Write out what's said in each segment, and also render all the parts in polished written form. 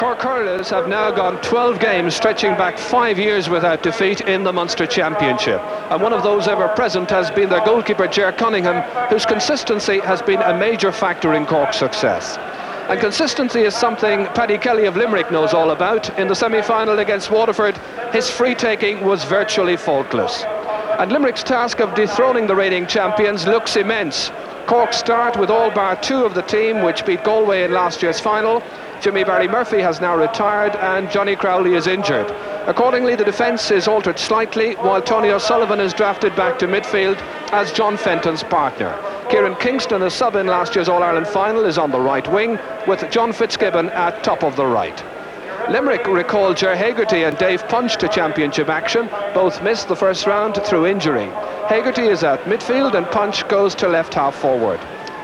Cork Hurlers have now gone 12 games, stretching back 5 years without defeat in the Munster Championship. And one of those ever present has been their goalkeeper, Cunningham, whose consistency has been a major factor in Cork's success. And consistency is something Paddy Kelly of Limerick knows all about. In the semi-final against Waterford, his free-taking was virtually faultless. And Limerick's task of dethroning the reigning champions looks immense. Cork start with all bar two of the team, which beat Galway in last year's final. Jimmy Barry Murphy has now retired and Johnny Crowley is injured. Accordingly, the defence is altered slightly, while Tony O'Sullivan is drafted back to midfield as John Fenton's partner. Kieran Kingston, a sub in last year's All-Ireland final, is on the right wing, with John Fitzgibbon at top of the right. Limerick recalled Ger Hegarty and Dave Punch to championship action. Both missed the first round through injury. Hegarty is at midfield and Punch goes to left half forward.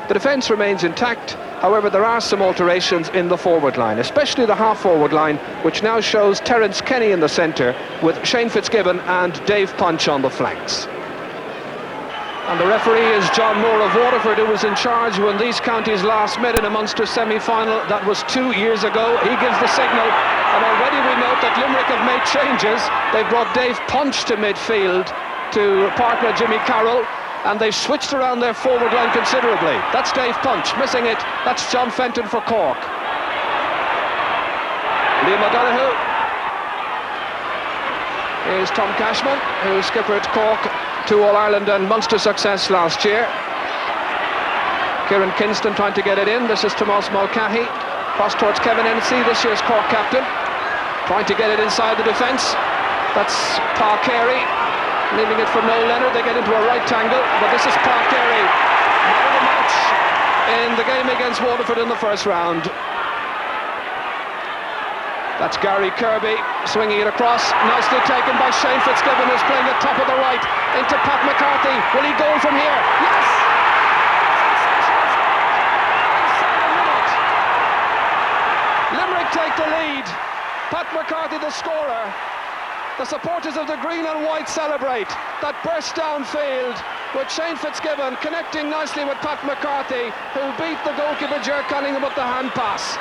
The defence remains intact. However, there are some alterations in the forward line, especially the half-forward line, which now shows Terence Kenny in the centre, with Shane Fitzgibbon and Dave Punch on the flanks. And the referee is John Moore of Waterford, who was in charge when these counties last met in a Munster semi-final. That was 2 years ago. He gives the signal, and already we note that Limerick have made changes. They've brought Dave Punch to midfield to partner Jimmy Carroll, and they've switched around their forward line considerably. That's Dave Punch, missing it. That's John Fenton for Cork. Liam O'Donoghue. Here's Tom Cashman, who skippered Cork to All-Ireland and Munster success last year. Kieran Kingston trying to get it in. This is Tomas Mulcahy. Cross towards Kevin Hennessy, this year's Cork captain. Trying to get it inside the defence. That's Carey. Leaving it for Leonard. They get into a right angle, but this is Carey. Man of the match in the game against Waterford in the first round. That's Gary Kirby swinging it across. Nicely taken by Shane Fitzgibbon, who's playing at top of the right into Pat McCarthy. Will he go from here? Yes! Limerick take the lead. Pat McCarthy the scorer. The supporters of the green and white celebrate. That burst downfield with Shane Fitzgibbon connecting nicely with Pat McCarthy, who beat the goalkeeper Ger Cunningham with the hand pass.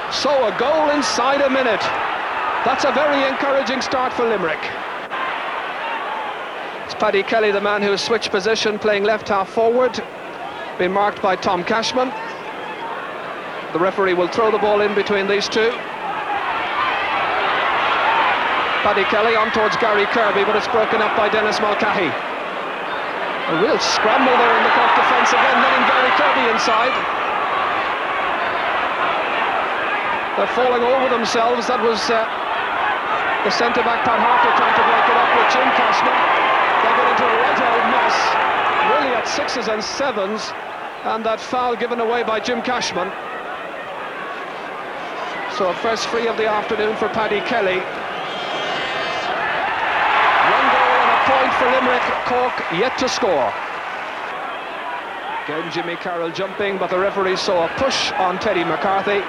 So a goal inside a minute. That's a very encouraging start for Limerick. It's Paddy Kelly, the man who has switched position, playing left half forward, being marked by Tom Cashman. The referee will throw the ball in between these two. Paddy Kelly on towards Gary Kirby, but it's broken up by Dennis Mulcahy. A real scramble there in the Cork defence again, letting Gary Kirby inside. They're falling over themselves. That was the centre-back Pat Hartnett trying to break it up with Jim Cashman. They get into a right old mess, really at 6s and 7s, and that foul given away by Jim Cashman. So a first free of the afternoon for Paddy Kelly. Point for Limerick. Cork yet to score. Again Jimmy Carroll jumping, but the referee saw a push on Teddy McCarthy.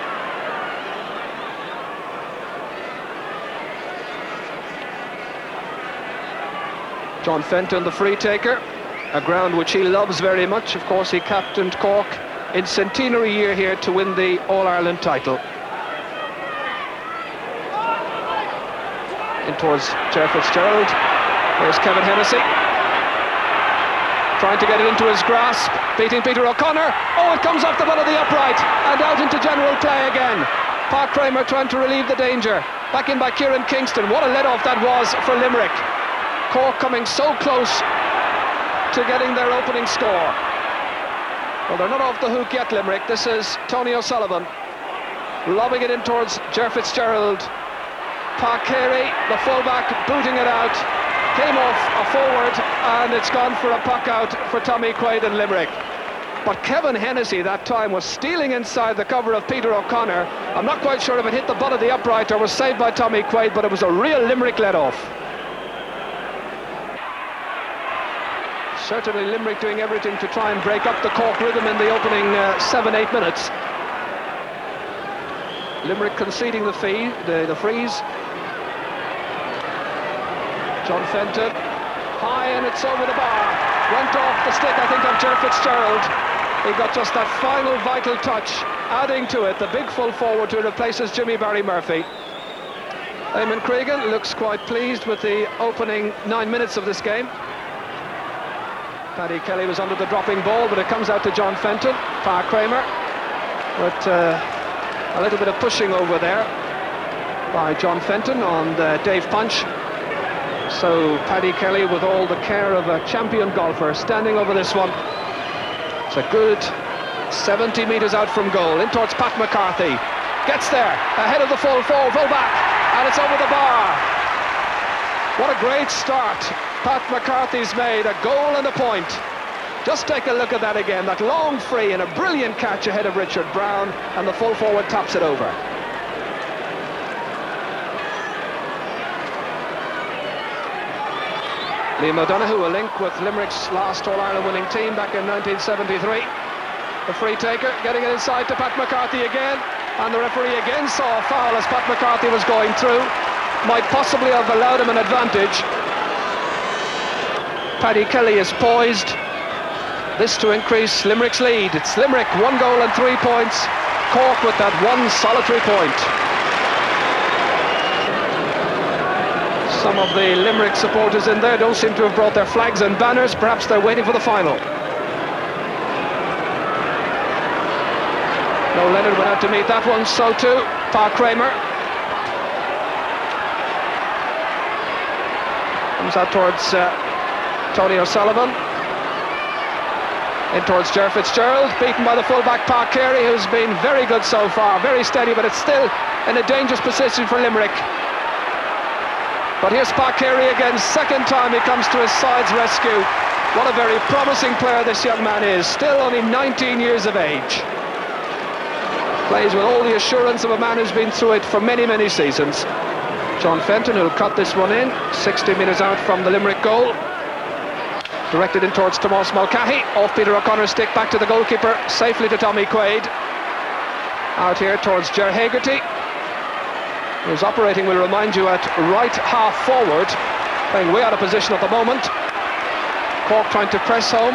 John Fenton, the free taker, a ground which he loves very much. Of course, he captained Cork in centenary year here to win the All-Ireland title. In towards Ger Fitzgerald. There's Kevin Hennessy, trying to get it into his grasp, beating Peter O'Connor. Oh, it comes off the butt of the upright and out into general play again. Park Kramer trying to relieve the danger. Back in by Kieran Kingston. What a let-off that was for Limerick. Cork coming so close to getting their opening score. Well, they're not off the hook yet, Limerick. This is Tony O'Sullivan lobbing it in towards Ger Fitzgerald. Carey, the fullback, booting it out. Came off a forward, and it's gone for a puck out for Tommy Quaid and Limerick. But Kevin Hennessy that time was stealing inside the cover of Peter O'Connor. I'm not quite sure if it hit the butt of the upright or was saved by Tommy Quaid, but it was a real Limerick let-off. Certainly Limerick doing everything to try and break up the Cork rhythm in the opening 7-8 minutes. Limerick conceding the freeze. John Fenton, high, and it's over the bar. Went off the stick, I think, of Ger Fitzgerald. He got just that final vital touch adding to it, the big full forward who replaces Jimmy Barry Murphy. Eamon Cregan looks quite pleased with the opening 9 minutes of this game. Paddy Kelly was under the dropping ball, but it comes out to John Fenton. Pa Kramer with a little bit of pushing over there by John Fenton on Dave Punch. So Paddy Kelly, with all the care of a champion golfer, standing over this one. It's a good 70 metres out from goal, in towards Pat McCarthy. Gets there, ahead of the full back, and it's over the bar. What a great start Pat McCarthy's made, a goal and a point. Just take a look at that again, that long free and a brilliant catch ahead of Richard Browne, and the full forward taps it over. Liam O'Donoghue, a link with Limerick's last All-Ireland winning team back in 1973. The free taker getting it inside to Pat McCarthy again, and the referee again saw a foul as Pat McCarthy was going through. Might possibly have allowed him an advantage. Paddy Kelly is poised. This to increase Limerick's lead. It's Limerick 1 goal and 3 points. Cork with that one solitary point. Some of the Limerick supporters in there don't seem to have brought their flags and banners. Perhaps they're waiting for the final. No, Leonard went out to meet that one, so too Pa Kramer. Comes out towards Tony O'Sullivan. In towards Ger Fitzgerald, beaten by the fullback Pa Carey, who's been very good so far, very steady, but it's still in a dangerous position for Limerick. But here's Pa Carey again, second time he comes to his side's rescue. What a very promising player this young man is, still only 19 years of age. Plays with all the assurance of a man who's been through it for many, many seasons. John Fenton, who'll cut this one in, 60 metres out from the Limerick goal. Directed in towards Tomás Mulcahy, off Peter O'Connor's stick, back to the goalkeeper, safely to Tommy Quaid. Out here towards Ger Hegarty, who's operating, we'll remind you, at right half forward, playing way out of position at the moment. Cork trying to press home.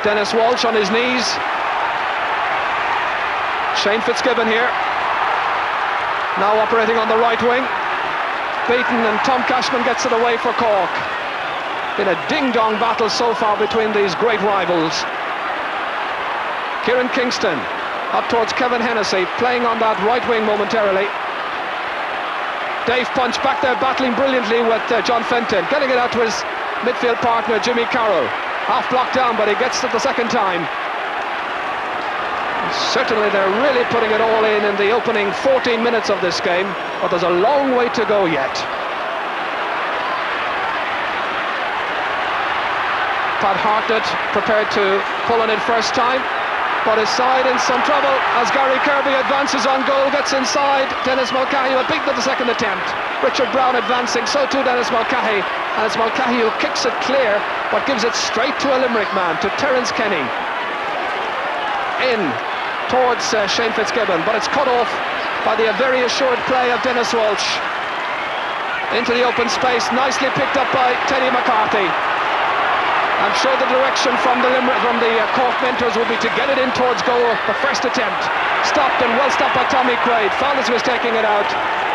Dennis Walshe on his knees. Shane Fitzgibbon here, now operating on the right wing. Beaten, and Tom Cashman gets it away for Cork. Been a ding-dong battle so far between these great rivals. Kieran Kingston up towards Kevin Hennessy, playing on that right wing momentarily. Dave Punch back there battling brilliantly with John Fenton, getting it out to his midfield partner Jimmy Carroll. Half blocked down, but he gets it the second time. Certainly they're really putting it all in the opening 14 minutes of this game, but there's a long way to go yet. Pat Hartnett prepared to pull it in first time, but his side in some trouble as Gary Kirby advances on goal, gets inside. Dennis Mulcahy will beat at the second attempt. Richard Browne advancing, so too Dennis Mulcahy, and it's Mulcahy who kicks it clear, but gives it straight to a Limerick man, to Terence Kenny. In towards Shane Fitzgibbon, but it's cut off by the very assured play of Dennis Walshe. Into the open space, nicely picked up by Teddy McCarthy. I'm sure the direction from the Cork mentors will be to get it in towards goal, the first attempt. Stopped, and well stopped by Tommy Quaid. Fowles was taking it out,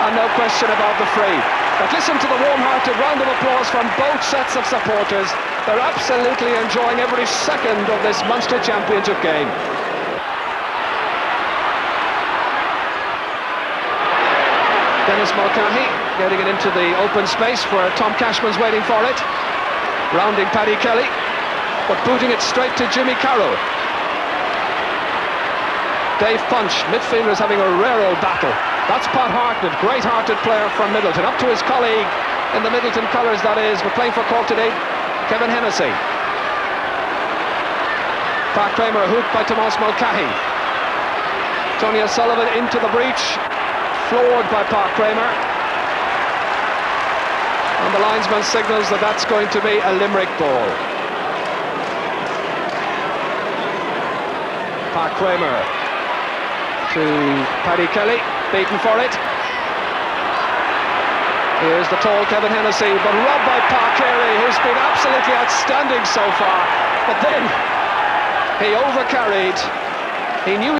and no question about the free. But listen to the warm-hearted round of applause from both sets of supporters. They're absolutely enjoying every second of this Munster Championship game. Dennis Mulcahy getting it into the open space where Tom Cashman's waiting for it. Rounding Paddy Kelly, but booting it straight to Jimmy Carroll. Dave Punch, midfielders having a rare old battle. That's Pat Hartnett, great-hearted player from Middleton, up to his colleague in the Middleton colours, that is, but playing for Cork today, Kevin Hennessy. Pa Kramer, hooked by Tomás Mulcahy. Tony O'Sullivan into the breach, floored by Pa Kramer. And the linesman signals that that's going to be a Limerick ball. Pa Kramer to Paddy Kelly, beaten for it. Here's the tall Kevin Hennessy, but robbed by Pa Carey, who's been absolutely outstanding so far. But then he overcarried He knew